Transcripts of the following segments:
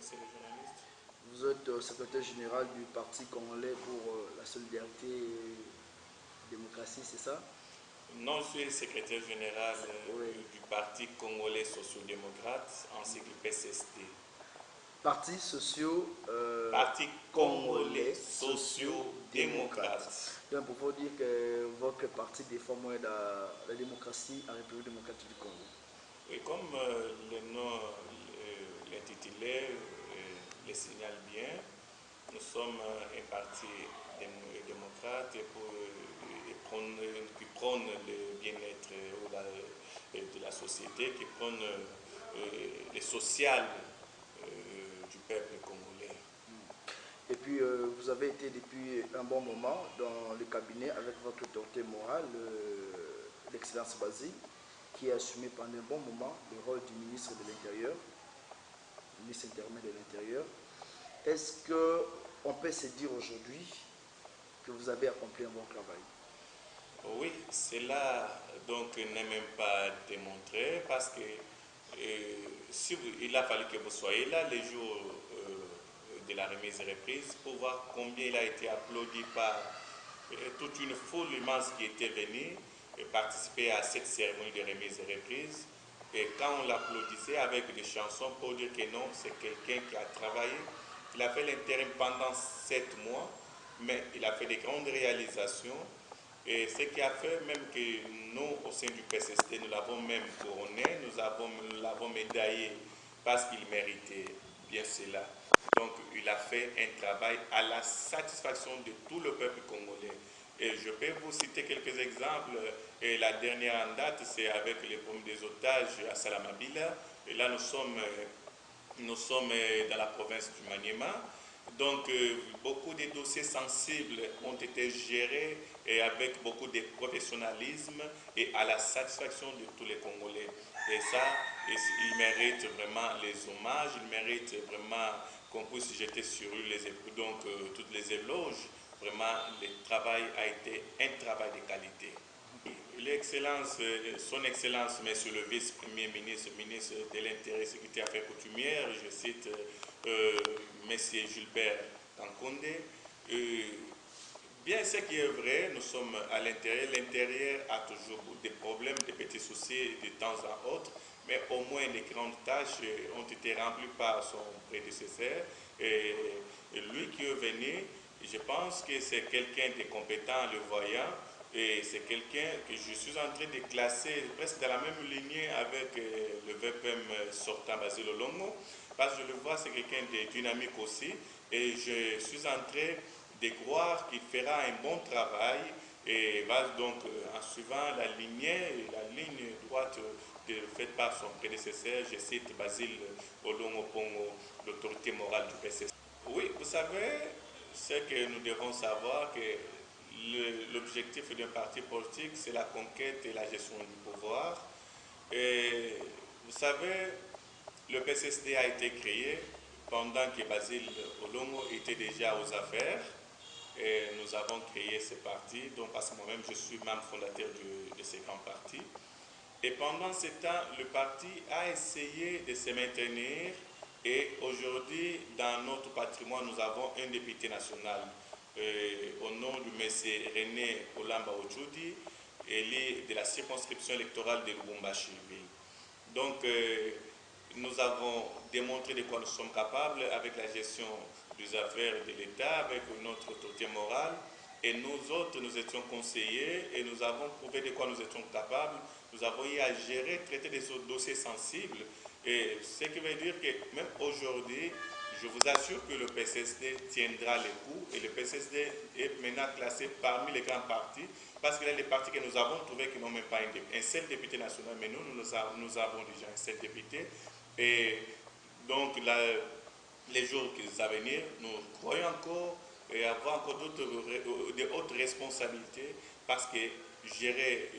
monsieur le journaliste. Vous êtes secrétaire général du Parti congolais pour la solidarité et la démocratie, c'est ça? Non, je suis le secrétaire général Oui. du Parti congolais social-démocrate, ainsi que PCSD. Parti socio Parti congolais congolais social-démocrate. social-démocrate. Donc, pour vous dire que votre parti défend moins la démocratie en République démocratique du Congo. Et comme le nom l'intitulé le signale bien, nous sommes un parti démocrate qui prône le bien-être de la société, qui prône le social du peuple congolais. Et puis, vous avez été depuis un bon moment dans le cabinet avec votre autorité morale, l'excellence Basile, qui a assumé pendant un bon moment le rôle du ministre de l'Intérieur, ministre intermédiaire de l'Intérieur. Est-ce qu'on peut se dire aujourd'hui que vous avez accompli un bon travail? Oui, cela donc n'est même pas démontré parce que si il a fallu que vous soyez là les jours de la remise et reprise pour voir combien il a été applaudi par toute une foule immense qui était venue participer à cette cérémonie de remise et reprise. Et quand on l'applaudissait avec des chansons pour dire que non, c'est quelqu'un qui a travaillé, il a fait l'intérim pendant 7 mois, mais il a fait des grandes réalisations. Et ce qui a fait même que nous, au sein du PCSD, nous l'avons même couronné, nous l'avons médaillé parce qu'il méritait bien cela. Donc, il a fait un travail à la satisfaction de tout le peuple congolais. Et je peux vous citer quelques exemples. Et la dernière en date, c'est avec les problèmes des otages à Salamabila. Et là, nous sommes dans la province du Maniema. Donc, beaucoup de dossiers sensibles ont été gérés et avec beaucoup de professionnalisme et à la satisfaction de tous les Congolais. Et ça, il mérite vraiment les hommages, il mérite vraiment qu'on puisse jeter sur lui donc, toutes les éloges. Vraiment, le travail a été un travail de qualité. L'excellence, son Excellence, Monsieur le Vice-Premier ministre, ministre de l'Intérieur et Sécurité Affaires coutumières, je cite Monsieur Gilbert Tankonde. Bien ce qui est vrai, nous sommes à l'intérieur. L'intérieur a toujours des problèmes, des petits soucis de temps en autre, mais au moins les grandes tâches ont été remplies par son prédécesseur. Et lui qui est venu, je pense que c'est quelqu'un de compétent, le voyant. Et c'est quelqu'un que je suis en train de classer presque dans la même lignée avec le VPM sortant Basile Olongo, parce que je le vois, c'est quelqu'un de dynamique aussi, et je suis en train de croire qu'il fera un bon travail, et va donc en suivant la ligne droite faite par son prédécesseur, je cite Basile Olongo Pongo, l'autorité morale du PCC. Oui, vous savez, c'est que nous devons savoir que l'objectif d'un parti politique, c'est la conquête et la gestion du pouvoir. Et vous savez, le PCSD a été créé pendant que Basile Olongo était déjà aux affaires. Et nous avons créé ce parti, donc parce que moi-même je suis membre fondateur de ce grand parti. Et pendant ce temps, le parti a essayé de se maintenir. Et aujourd'hui, dans notre patrimoine, nous avons un député national au nom du monsieur René Olamba Ochoudi, élu de la circonscription électorale de Lubumbashi-Ville. Donc, nous avons démontré de quoi nous sommes capables avec la gestion des affaires de l'État, avec notre autorité morale. Et nous autres, nous étions conseillers et nous avons prouvé de quoi nous étions capables. Nous avons eu à gérer, traiter des dossiers sensibles. Et ce qui veut dire que même aujourd'hui, je vous assure que le PCSD tiendra les coups et le PCSD est maintenant classé parmi les grands partis parce qu'il y a des partis que nous avons trouvés qui n'ont même pas un seul député national, mais nous avons déjà un seul député. Et donc, les jours à venir, nous croyons encore et avoir encore d'autres responsabilités parce que gérer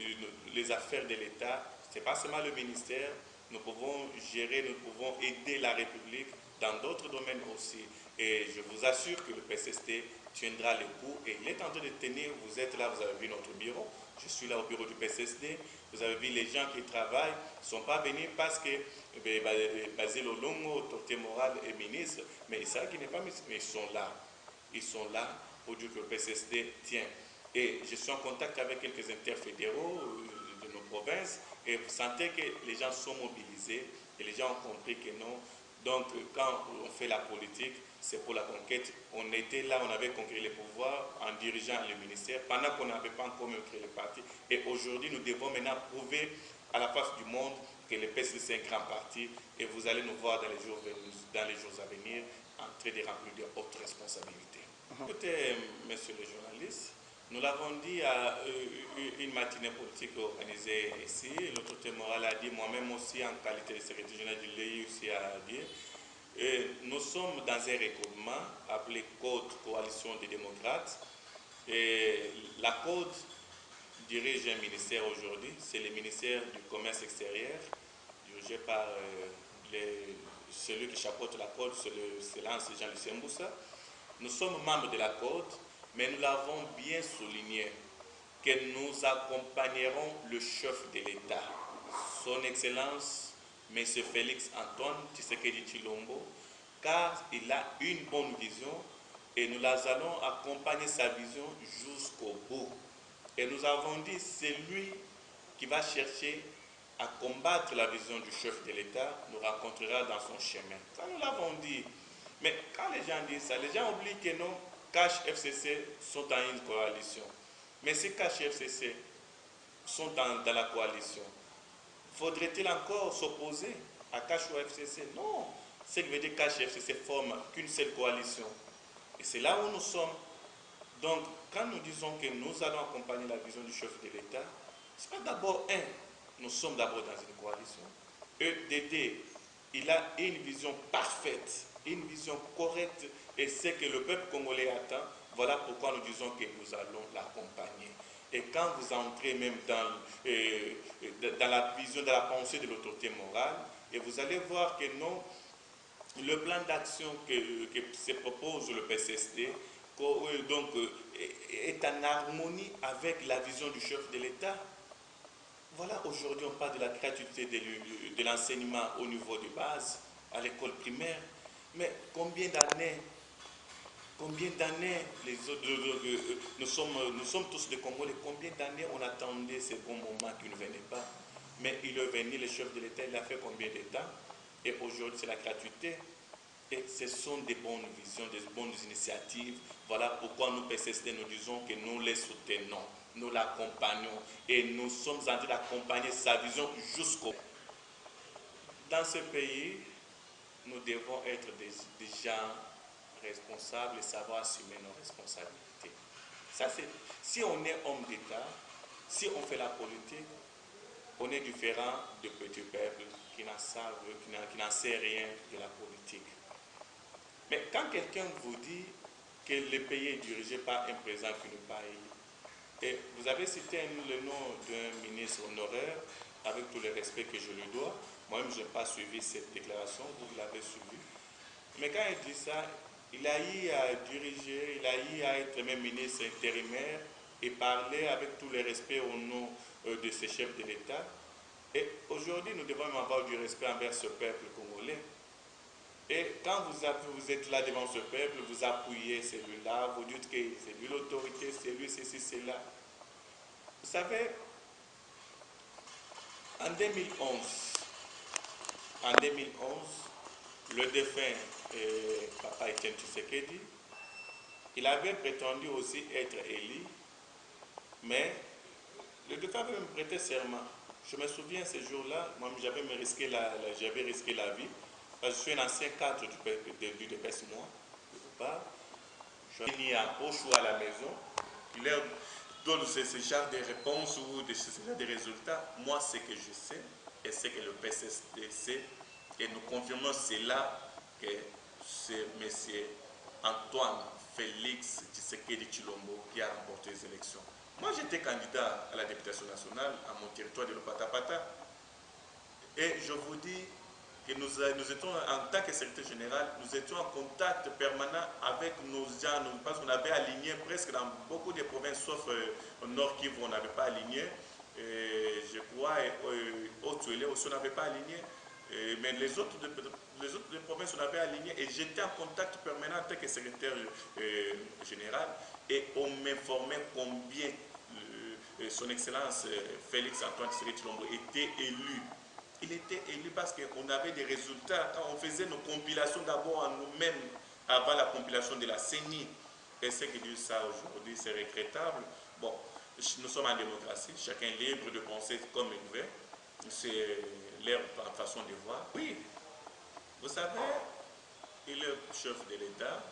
les affaires de l'État, ce n'est pas seulement le ministère. nous pouvons gérer, nous pouvons aider la République dans d'autres domaines aussi. Et je vous assure que le PCSD tiendra le coup et il est en train de tenir. Vous êtes là, vous avez vu notre bureau. Je suis là au bureau du PCSD. Vous avez vu les gens qui travaillent ne sont pas venus parce que Basile Olongo, autorité morale et ministre, mais Issa qui n'est pas ministre, mais ils sont là. Ils sont là pour dire que le PCSD tient. Et je suis en contact avec quelques interfédéraux de nos provinces et vous sentez que les gens sont mobilisés et les gens ont compris que non. Donc, quand on fait la politique, c'est pour la conquête. On était là, on avait conquis les pouvoirs en dirigeant le ministère, pendant qu'on n'avait pas encore même créé le parti. Et aujourd'hui, nous devons maintenant prouver à la face du monde que le PCC c'est un grand parti. Et vous allez nous voir dans les jours à venir en train de remplir de hautes responsabilités. Écoutez, messieurs les journalistes, nous l'avons dit à une matinée politique organisée ici. L'autorité morale a dit, moi-même aussi en qualité de secrétaire général du LEI aussi à dire. Nous sommes dans un regroupement appelé Code Coalition des démocrates. Et la Code dirige un ministère aujourd'hui, c'est le ministère du Commerce extérieur, dirigé par celui qui chapeaute la Code, c'est l'ancien Jean-Lucien Mboussa. Nous sommes membres de la Code, mais nous l'avons bien souligné que nous accompagnerons le chef de l'État, son Excellence M. Félix Antoine Tshisekedi Tshilombo, car il a une bonne vision et nous allons accompagner sa vision jusqu'au bout. Et nous avons dit, c'est lui qui va chercher à combattre la vision du chef de l'État, nous rencontrera dans son chemin. Ça, nous l'avons dit. Mais quand les gens disent ça, les gens oublient que non, CACH FCC sont dans une coalition. Mais si CACH FCC sont dans la coalition, faudrait-il encore s'opposer à CACH ou FCC? Non. Ce qui veut dire que CACH et FCC forment qu'une seule coalition. Et c'est là où nous sommes. Donc, quand nous disons que nous allons accompagner la vision du chef de l'État, ce n'est pas d'abord nous sommes d'abord dans une coalition. EDD, il a une vision parfaite, une vision correcte, et c'est que le peuple congolais attend. Voilà pourquoi nous disons que nous allons l'accompagner. Et quand vous entrez même dans la vision, dans la pensée de l'autorité morale, et vous allez voir que non, le plan d'action que se propose le PCSD donc, est en harmonie avec la vision du chef de l'État. Voilà, aujourd'hui on parle de la gratuité de l'enseignement au niveau de base, à l'école primaire. Mais combien d'années nous sommes tous des Congolais, combien d'années on attendait ce bon moment qui ne venait pas? Mais il est venu, le chef de l'État, il a fait combien de temps? Et aujourd'hui c'est la gratuité. Et ce sont des bonnes visions, des bonnes initiatives. Voilà pourquoi nous, PCSD, nous disons que nous les soutenons, nous l'accompagnons et nous sommes en train d'accompagner sa vision jusqu'au bout. Dans ce pays, nous devons être des gens responsables et savoir assumer nos responsabilités. Ça, si on est homme d'État, si on fait la politique, on est différent de petits peuples qui n'en savent rien de la politique. Mais quand quelqu'un vous dit que le pays est dirigé par un président qui nous paye, et vous avez cité le nom d'un ministre honoraire, avec tout le respect que je lui dois, moi-même je n'ai pas suivi cette déclaration, vous l'avez suivi. Mais quand il dit ça, il a eu à diriger, il a eu à être même ministre intérimaire et parler avec tout le respect au nom de ces chefs de l'État. Et aujourd'hui, nous devons avoir du respect envers ce peuple congolais. Et quand vous êtes là devant ce peuple, vous appuyez celui-là, vous dites que c'est lui l'autorité, c'est lui, ceci, c'est là. Vous savez, en 2011, le défunt Papa Etienne Tshisekedi, il avait prétendu aussi être élu, mais le défunt avait même prêté serment. Je me souviens ce jour-là, moi j'avais risqué la vie. Je suis un ancien cadre du DPS-moi, je suis mis au choix à la maison, il leur donne ce genre de réponses ou ce genre de résultats. Moi, ce que je sais, et c'est que le PCSD sait, et nous confirmons cela, que c'est M. Antoine Félix Tshisekedi Tshilombo qui a remporté les élections. Moi, j'étais candidat à la députation nationale à mon territoire de l'Opatapata. Et je vous dis que nous étions, en tant que secrétaire général, nous étions en contact permanent avec nos gens, parce qu'on avait aligné presque dans beaucoup de provinces, sauf au Nord Kivu, on n'avait pas aligné. Et je crois, au Tuélé aussi, on n'avait pas aligné. Mais les autres provinces, on avait aligné. Et j'étais en contact permanent en tant que secrétaire général. Et on m'informait combien son Excellence Félix Antoine Tshisekedi Tshilombo était élu. Il était élu parce qu'on avait des résultats. Quand on faisait nos compilations d'abord à nous-mêmes, avant la compilation de la CENI, et ceux qui disent ça aujourd'hui, c'est regrettable. Bon, nous sommes en démocratie, chacun est libre de penser comme il veut. C'est leur façon de voir. Oui, vous savez, il est chef de l'État.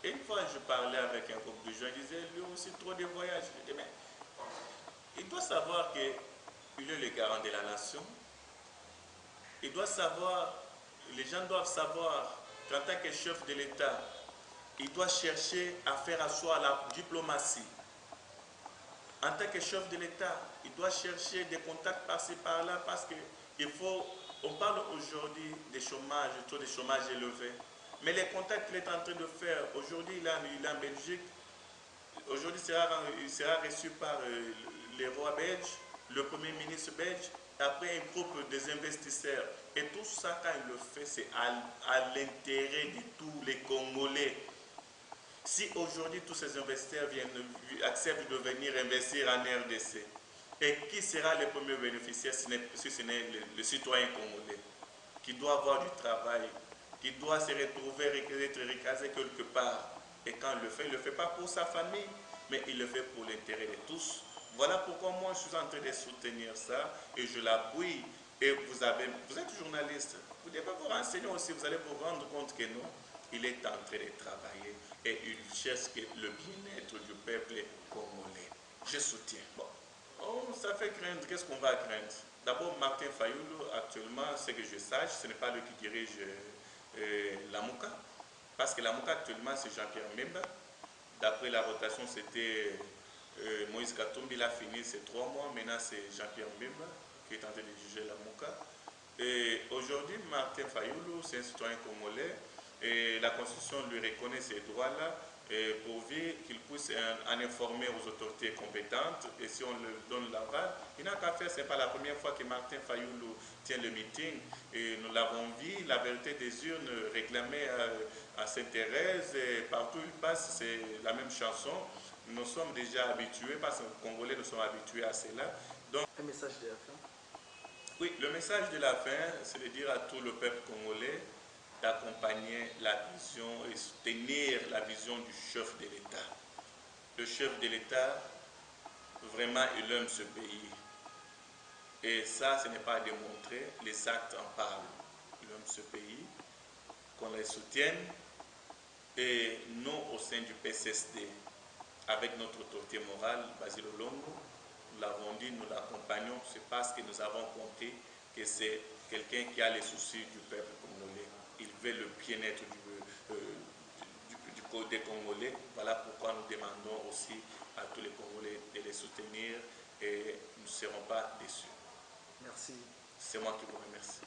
Et une fois, je parlais avec un groupe de gens, il disait, lui aussi, trop de voyages. Je dis, mais il doit savoir qu'il est le garant de la nation. Il doit savoir, les gens doivent savoir qu'en tant que chef de l'État, il doit chercher à faire asseoir la diplomatie. En tant que chef de l'État, il doit chercher des contacts par-ci par-là parce qu'il faut, on parle aujourd'hui des chômages, du taux de chômage élevé. Mais les contacts qu'il est en train de faire, aujourd'hui il est en Belgique, aujourd'hui il sera reçu par les rois belges, le premier ministre belge, après un groupe des investisseurs. Et tout ça, quand il le fait, c'est à l'intérêt de tous les Congolais. Si aujourd'hui tous ces investisseurs acceptent de venir investir en RDC, et qui sera le premier bénéficiaire si ce n'est le citoyen congolais, qui doit avoir du travail, qui doit se retrouver, être recasé quelque part. Et quand il ne le fait pas pour sa famille, mais il le fait pour l'intérêt de tous. Voilà pourquoi moi je suis en train de soutenir ça et je l'appuie. Et vous êtes journaliste, vous devez vous renseigner aussi, vous allez vous rendre compte que non, il est en train de travailler et il cherche le bien-être du peuple congolais. Je soutiens. Bon, ça fait craindre. Qu'est-ce qu'on va craindre? D'abord, Martin Fayulu, actuellement, ce que je sache, ce n'est pas lui qui dirige la MOUCA, parce que la MOUCA actuellement, c'est Jean-Pierre Mbemba. D'après la rotation, c'était Moïse Katumbi, il a fini ses 3 mois. Maintenant, c'est Jean-Pierre Mbemba qui est en train de diriger la MOUCA. Et aujourd'hui, Martin Fayulu, c'est un citoyen congolais et la Constitution lui reconnaît ces droits-là pourvu qu'il puisse en informer aux autorités compétentes. Et si on lui donne l'aval, il n'a qu'à faire. Ce n'est pas la première fois que Martin Fayulu tient le meeting. Et nous l'avons vu, la vérité des urnes réclamée à Sainte-Thérèse. Et partout où il passe, c'est la même chanson. Nous sommes déjà habitués, parce que les Congolais nous sommes habitués à cela. Donc, un message de la fin. Oui, le message de la fin, c'est de dire à tout le peuple congolais d'accompagner la vision et soutenir la vision du chef de l'État. Le chef de l'État, vraiment, il aime ce pays. Et ça, ce n'est pas à démontrer, les actes en parlent. Il aime ce pays, qu'on les soutienne. Et nous, au sein du PCSD, avec notre autorité morale, Basile Olongo, nous l'avons dit, nous l'accompagnons, c'est parce que nous avons compris que c'est quelqu'un qui a les soucis du peuple congolais. Il veut le bien-être des Congolais. Voilà pourquoi nous demandons aussi à tous les Congolais de les soutenir et nous ne serons pas déçus. Merci. C'est moi qui vous remercie.